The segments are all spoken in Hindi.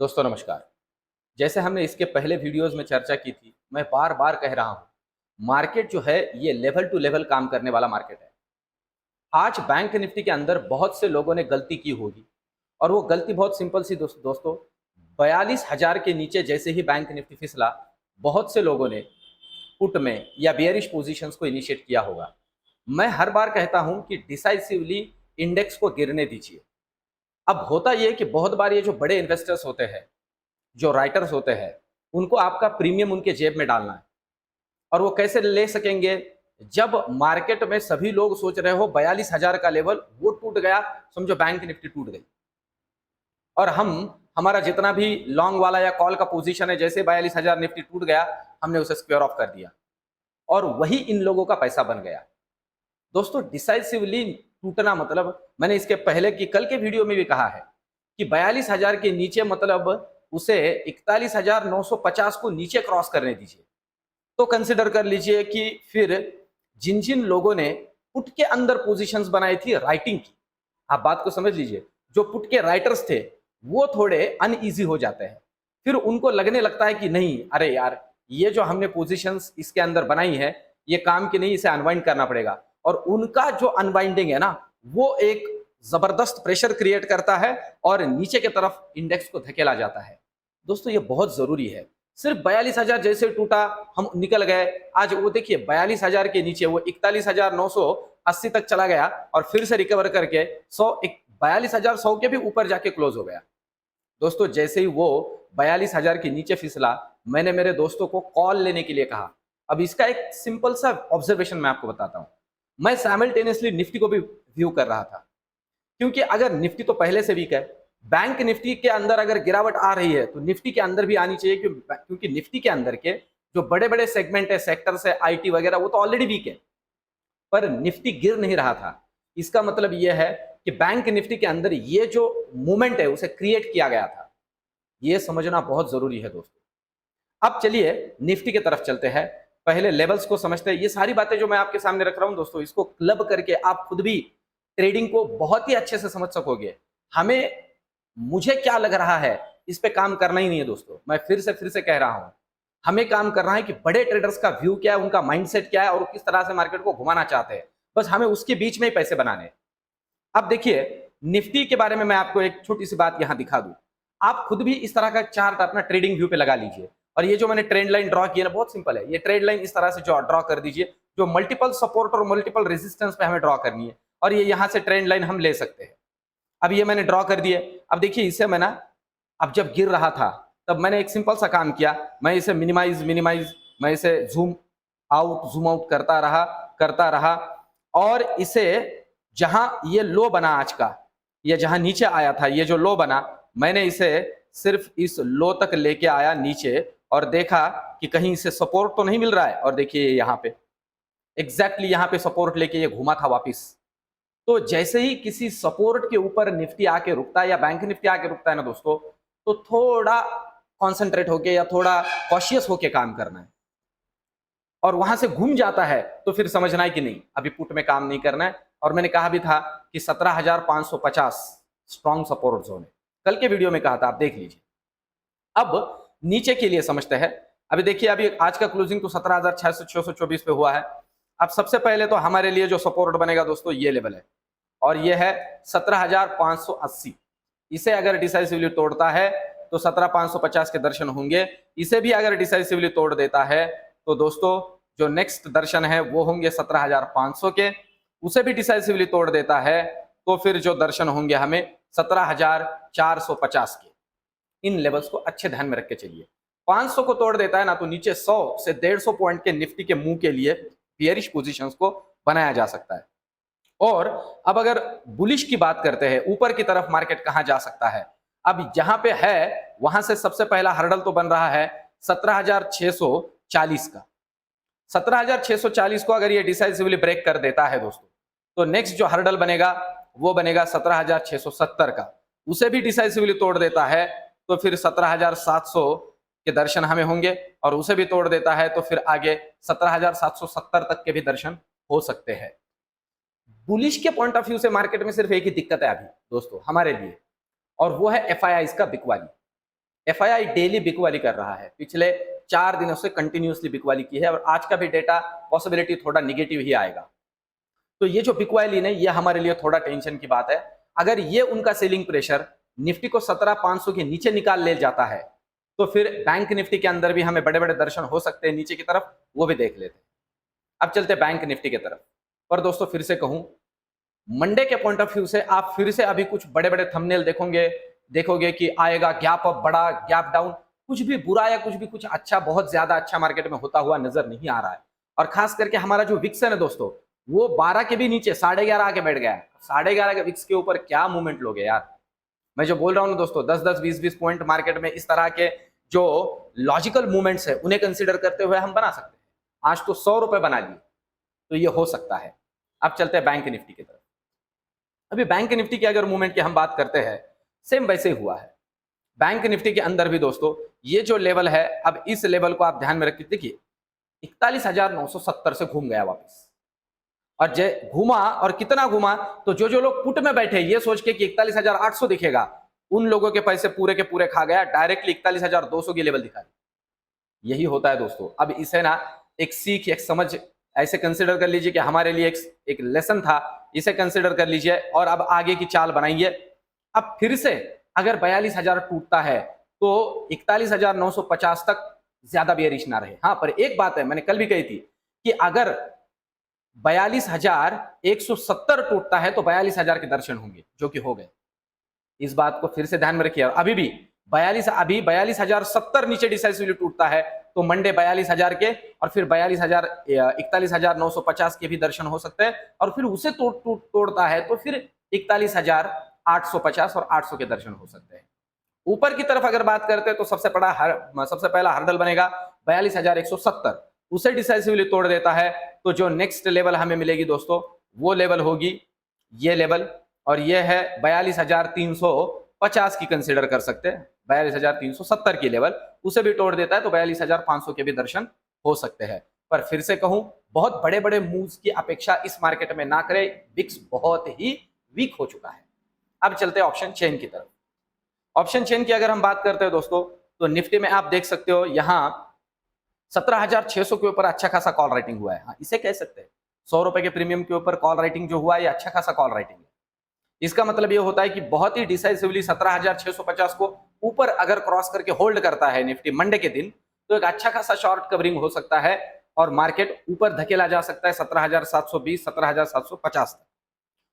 दोस्तों नमस्कार। जैसे हमने इसके पहले वीडियोस में चर्चा की थी, मैं बार बार कह रहा हूँ, मार्केट जो है ये लेवल टू लेवल काम करने वाला मार्केट है। आज बैंक निफ्टी के अंदर बहुत से लोगों ने गलती की होगी और वो गलती बहुत सिंपल सी दोस्तों 42,000 के नीचे जैसे ही बैंक निफ्टी फिसला, बहुत से लोगों ने पुट में या बियरिश पोजीशंस को इनिशिएट किया होगा। मैं हर बार कहता हूं कि डिसाइसिवली इंडेक्स को गिरने दीजिए। अब होता यह कि बहुत बार ये जो बड़े इन्वेस्टर्स होते हैं, जो राइटर्स होते हैं, उनको आपका प्रीमियम उनके जेब में डालना है। और वो कैसे ले सकेंगे? जब मार्केट में सभी लोग सोच रहे हो 42,000 का लेवल वो टूट गया, समझो बैंक निफ्टी टूट गई, और हमारा जितना भी लॉन्ग वाला या कॉल का पोजीशन है, जैसे 42,000 निफ्टी टूट गया, हमने उसे स्क्वायर ऑफ कर दिया और वही इन लोगों का पैसा बन गया। दोस्तों डिसाइसिवली टूटना मतलब, मैंने इसके पहले की कल के वीडियो में भी कहा है कि 42,000 के नीचे मतलब उसे 41,950 को नीचे क्रॉस करने दीजिए। तो कंसिडर कर लीजिए कि फिर जिन जिन लोगों ने पुट के अंदर पोजीशंस बनाई थी राइटिंग की, आप बात को समझ लीजिए, जो पुट के राइटर्स थे वो थोड़े अनईजी हो जाते हैं। फिर उनको लगने लगता है कि नहीं, अरे यार, ये जो हमने पोजीशंस इसके अंदर बनाई है ये काम की नहीं, इसे अनवाइंड करना पड़ेगा। और उनका जो अनवाइंडिंग है ना, वो एक जबरदस्त प्रेशर क्रिएट करता है और नीचे की तरफ इंडेक्स को धकेला जाता है। दोस्तों ये बहुत जरूरी है। सिर्फ 42,000 जैसे टूटा हम निकल गए, आज वो देखिए 42,000 के नीचे वो 41,980 तक चला गया और फिर से रिकवर करके 42,100 के भी ऊपर जाके क्लोज हो गया। दोस्तों जैसे ही वो 42,000 के नीचे फिसला, मैंने मेरे दोस्तों को कॉल लेने के लिए कहा। अब इसका एक सिंपल सा ऑब्जर्वेशन मैं आपको बताता हूं। मैं साइमल्टेनियसली निफ्टी को भी व्यू कर रहा था, क्योंकि अगर निफ्टी तो पहले से वीक है, बैंक निफ्टी के अंदर अगर गिरावट आ रही है तो निफ्टी के अंदर भी आनी चाहिए, क्योंकि निफ्टी के अंदर के जो बड़े बड़े सेगमेंट है, सेक्टर्स है, आईटी वगैरह, वो तो ऑलरेडी वीक है, पर निफ्टी गिर नहीं रहा था। इसका मतलब यह है कि बैंक निफ्टी के अंदर ये जो मूवमेंट है उसे क्रिएट किया गया था। यह समझना बहुत जरूरी है दोस्तों। अब चलिए निफ्टी की तरफ चलते हैं, पहले लेवल्स को समझते हैं। ये सारी बातें जो मैं आपके सामने रख रहा हूं दोस्तों, इसको क्लब करके आप खुद भी ट्रेडिंग को बहुत ही अच्छे से समझ सकोगे। मुझे क्या लग रहा है, इस पे काम करना ही नहीं है दोस्तों। मैं फिर से कह रहा हूं, हमें काम करना है कि बड़े ट्रेडर्स का व्यू क्या है, उनका माइंडसेट क्या है और किस तरह से मार्केट को घुमाना चाहते हैं। बस हमें उसके बीच में ही पैसे बनाने हैं। अब देखिए निफ्टी के बारे में मैं आपको एक छोटी सी बात यहां दिखा दूं। आप खुद भी इस तरह का चार्ट अपना ट्रेडिंग व्यू पे लगा लीजिए, और ये जो मैंने ट्रेंड लाइन ड्रॉ की है ना, बहुत सिंपल है। ये ट्रेंड लाइन इस तरह से जो ड्रॉ कर दीजिए, जो मल्टीपल सपोर्ट और मल्टीपल रेजिस्टेंस पे हमें ड्रॉ करनी है, और ये यहां से ट्रेंड लाइन हम ले सकते हैं। अब ये मैंने ड्रॉ कर दिए। अब देखिए इसे मैं ना, अब जब गिर रहा था तब मैंने एक सिंपल सा काम किया, मैं इसे मिनिमाइज मैं इसे जूम आउट करता रहा, और इसे जहां ये लो बना आज का, ये जहां नीचे आया था, ये जो लो बना, मैंने इसे सिर्फ इस लो तक लेके आया नीचे, और देखा कि कहीं इसे सपोर्ट तो नहीं मिल रहा है, और देखिए यहाँ पे एग्जैक्टली यहाँ पे सपोर्ट लेके ये घुमा था वापिस। तो जैसे ही किसी सपोर्ट के ऊपर निफ्टी आके रुकता है या बैंक निफ्टी आके रुकता है ना दोस्तों, तो थोड़ा कॉन्सेंट्रेट होके या थोड़ा कॉशियस होके काम करना है। और वहां से घूम जाता है तो फिर समझना है कि नहीं, अभी पुट में काम नहीं करना है। और मैंने कहा भी था कि 17,550 स्ट्रॉन्ग सपोर्ट जोन है, कल के वीडियो में कहा था, आप देख लीजिए। अब नीचे के लिए समझते हैं। अभी देखिए, अभी आज का क्लोजिंग तो 17,624 पे हुआ है। अब सबसे पहले तो हमारे लिए जो सपोर्ट बनेगा दोस्तों, ये लेवल है, और ये है 17,580। इसे अगर डिसाइसिवली तोड़ता है तो 17,550 के दर्शन होंगे। इसे भी अगर डिसाइसिवली तोड़ देता है तो दोस्तों जो नेक्स्ट दर्शन है वो होंगे 17,500 के। उसे भी डिसाइसिवली तोड़ देता है तो फिर जो दर्शन होंगे हमें 17,450 के। इन लेवल्स को अच्छे ध्यान में रख के चलिए। 500 को तोड़ देता है ना, तो नीचे 100 से 150 पॉइंट के निफ्टी के मुंह के लिए बियरिश पोजीशंस को बनाया जा सकता है। और अब अगर बुलिश की बात करते हैं, ऊपर की तरफ मार्केट कहां जा सकता है, अब जहां पे है वहां से सबसे पहला हर्डल तो बन रहा है 17,640 का। 17,640 को अगर ये डिसाइसिवली ब्रेक कर देता है दोस्तों, तो नेक्स्ट जो हर्डल बनेगा वो बनेगा 17,670 का। उसे भी डिसाइसिवली तोड़ देता है तो फिर 17,700 के दर्शन हमें होंगे, और उसे भी तोड़ देता है तो फिर आगे 17,770 तक के भी दर्शन हो सकते हैं। बुलिश के पॉइंट ऑफ व्यू से मार्केट में सिर्फ एक ही दिक्कत है अभी दोस्तों हमारे लिए, और वो है FIIs का बिकवाली। एफआईआई डेली बिकवाली कर रहा है, पिछले 4 दिनों से कंटिन्यूसली बिकवाली की है और आज का भी डेटा पॉसिबिलिटी थोड़ा निगेटिव ही आएगा। तो ये जो बिकवाली ने, ये हमारे लिए थोड़ा टेंशन की बात है। अगर ये उनका सेलिंग प्रेशर निफ्टी को 17,500 के नीचे निकाल ले जाता है तो फिर बैंक निफ्टी के अंदर भी हमें बड़े बड़े दर्शन हो सकते हैं नीचे की तरफ, वो भी देख लेते हैं। अब चलते बैंक निफ्टी की तरफ। पर दोस्तों फिर से कहूं, मंडे के पॉइंट ऑफ व्यू से आप फिर से अभी कुछ बड़े बड़े थंबनेल देखोगे कि आएगा गैप अप, बड़ा गैप डाउन, कुछ भी बुरा या कुछ अच्छा, बहुत ज्यादा अच्छा मार्केट में होता हुआ नजर नहीं आ रहा है। और खास करके हमारा जो विक्स है ना दोस्तों, वो 12 के भी नीचे 11.5 आके बैठ गया है। 11.5 के विक्स के ऊपर क्या मूवमेंट लोगे यार। मैं जो बोल रहा हूं ना दोस्तों, 10-10, 20-20 पॉइंट मार्केट में इस तरह के जो लॉजिकल मूवमेंट्स है उन्हें कंसीडर करते हुए हम बना सकते हैं। आज तो 100 रुपए बना लिए, तो ये हो सकता है। अब चलते हैं बैंक निफ्टी की तरफ। अभी बैंक निफ्टी की अगर मूवमेंट की हम बात करते हैं, सेम वैसे ही हुआ है। बैंक निफ्टी के अंदर भी दोस्तों ये जो लेवल है, अब इस लेवल को आप ध्यान में रखिए। देखिए 41,970 से घूम गया वापस, और घूमा, और कितना घूमा, तो जो लोग पुट में बैठे ये सोच के कि 41,800 दिखेगा, उन लोगों के पैसे पूरे के पूरे खा गया, डायरेक्टली 41,200 की लेवल दिखा दी। यही होता है दोस्तों। अब इसे ना एक सीख, एक समझ ऐसे कंसिडर कर लीजिए कि हमारे लिए एक लेसन था, इसे कंसिडर कर लीजिए और अब आगे की चाल बनाइए। अब फिर से अगर 42,000 टूटता है तो 41,950 तक ज्यादा बेयरिश ना रहे। हाँ, पर एक बात है, मैंने कल भी कही थी कि अगर 42,170 टूटता है तो 42,000 के दर्शन होंगे, जो कि हो गए। इस बात को फिर से ध्यान में रखिए। अभी भी 42,070 नीचे डिसाइसिवली टूटता है तो मंडे 42,000 के, और फिर 41,950 के भी दर्शन हो सकते हैं, और फिर उसे तोड़ता है तो फिर 41,850 और 800 के दर्शन हो सकते हैं। ऊपर की तरफ अगर बात करते हैं तो सबसे पहला हर्डल बनेगा 42,170, उसे डिसाइसिवली तोड़ देता है तो जो नेक्स्ट लेवल हमें मिलेगी दोस्तों, वो लेवल होगी ये लेवल, और ये है 42,350 की कंसिडर कर सकते हैं। 42,370 की लेवल उसे भी तोड़ देता है तो 42,500 के भी दर्शन हो सकते हैं। पर फिर से कहूं, बहुत बड़े बड़े मूव्स की अपेक्षा इस मार्केट में ना करें, विक्स बहुत ही वीक हो चुका है। अब चलते हैं ऑप्शन चेन की तरफ। ऑप्शन चेन की अगर हम बात करते हैं दोस्तों, तो निफ्टी में आप देख सकते हो यहां 17,600 के ऊपर अच्छा खासा कॉल राइटिंग हुआ है। हाँ, इसे कह सकते हैं 100 रुपए के प्रीमियम के ऊपर कॉल राइटिंग जो हुआ है, ये अच्छा खासा कॉल राइटिंग है। इसका मतलब ये होता है कि बहुत ही डिसाइसिवली 17,650 को ऊपर अगर क्रॉस करके होल्ड करता है निफ्टी मंडे के दिन, तो एक अच्छा खासा शॉर्ट कवरिंग हो सकता है और मार्केट ऊपर धकेला जा सकता है 17,720, 17,750 तक।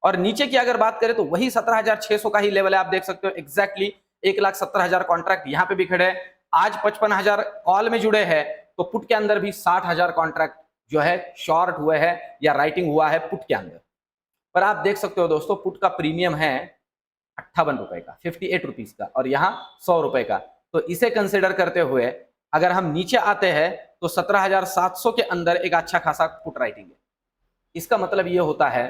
और नीचे की अगर बात करें तो वही 17,600 का ही लेवल है। आप देख सकते हो एग्जैक्टली 1,70,000 कॉन्ट्रैक्ट यहाँ पे भी खड़े हैं। आज 55,000 कॉल में जुड़े हैं, तो पुट के अंदर भी 60,000 कॉन्ट्रैक्ट जो है शॉर्ट हुए हैं या राइटिंग हुआ है पुट के अंदर। पर आप देख सकते हो दोस्तों, पुट का प्रीमियम है 58 रुपए का, 58 रुपीज का, और यहाँ 100 रुपए का। तो इसे कंसिडर करते हुए अगर हम नीचे आते हैं तो 17,700 के अंदर एक अच्छा खासा पुट राइटिंग है। इसका मतलब ये होता है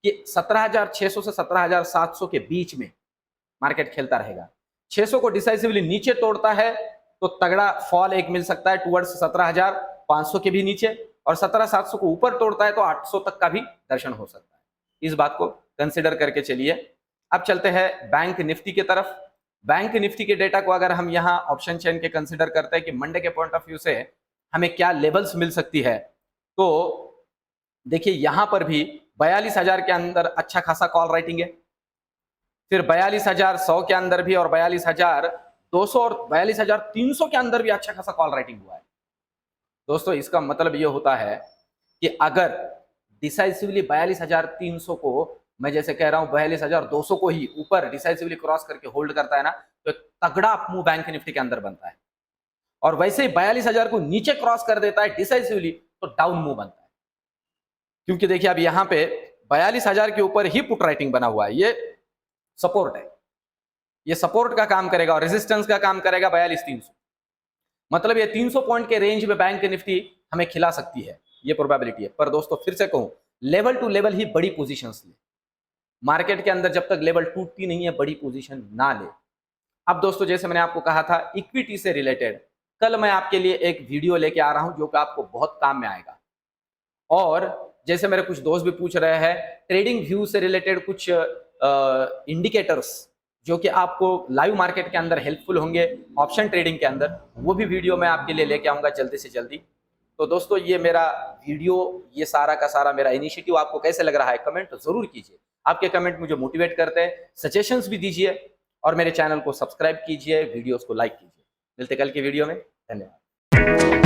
कि 17,600 से 17,700 के बीच में मार्केट खेलता रहेगा। 600 को डिसाइसिवली नीचे तोड़ता है तो तगड़ा फॉल एक मिल सकता है टुवर्ड्स 17,500 के भी नीचे, और 17,700 को ऊपर तोड़ता है तो 800 तक का भी दर्शन हो सकता है। इस बात को कंसिडर करके चलिए। अब चलते हैं बैंक निफ्टी की तरफ। बैंक निफ्टी के डेटा को अगर हम यहाँ ऑप्शन चेन के कंसिडर करते हैं कि मंडे के पॉइंट ऑफ व्यू से हमें क्या लेवल्स मिल सकती है, तो देखिए यहां पर भी 42,000 के अंदर अच्छा खासा कॉल राइटिंग है, फिर 42,100 के अंदर भी, और 42,200 और 42,300 के अंदर भी अच्छा खासा कॉल राइटिंग हुआ है। दोस्तों इसका मतलब यह होता है कि अगर डिसाइसिवली 42,300 को, मैं जैसे कह रहा हूं 42,200 को ही ऊपर डिसाइसिवली क्रॉस करके होल्ड करता है ना, तो एक तगड़ा मूव बैंक निफ्टी के अंदर बनता है। और वैसे ही 42,000 को नीचे क्रॉस कर देता है डिसाइसिवली तो डाउन मूव बनता है। क्योंकि देखिए अब यहां पे 42,000 के ऊपर ही पुट राइटिंग बना हुआ है, ये सपोर्ट है, ये सपोर्ट का काम करेगा और रेजिस्टेंस का काम करेगा 42,300। मतलब ये 300 पॉइंट के रेंज में बैंक निफ्टी हमें खिला सकती है, ये प्रोबेबिलिटी है। पर दोस्तों फिर से कहूं, लेवल टू लेवल ही बड़ी पोजीशंस ले। मार्केट के अंदर जब तक लेवल टूटती नहीं है, बड़ी पोजीशन ना ले। अब दोस्तों जैसे मैंने आपको कहा था इक्विटी से रिलेटेड, कल मैं आपके लिए एक वीडियो लेके आ रहा हूं जो कि आपको बहुत काम में आएगा। और जैसे मेरे कुछ दोस्त भी पूछ रहे हैं ट्रेडिंग व्यू से रिलेटेड कुछ इंडिकेटर्स जो कि आपको लाइव मार्केट के अंदर हेल्पफुल होंगे, ऑप्शन ट्रेडिंग के अंदर, वो भी वीडियो मैं आपके लिए लेके आऊँगा जल्दी से जल्दी। तो दोस्तों ये मेरा वीडियो, ये सारा का सारा मेरा इनिशिएटिव आपको कैसे लग रहा है कमेंट तो ज़रूर कीजिए। आपके कमेंट मुझे मोटिवेट करते हैं, सजेशंस भी दीजिए और मेरे चैनल को सब्सक्राइब कीजिए, वीडियोज़ को लाइक कीजिए। मिलते कल की वीडियो में, धन्यवाद।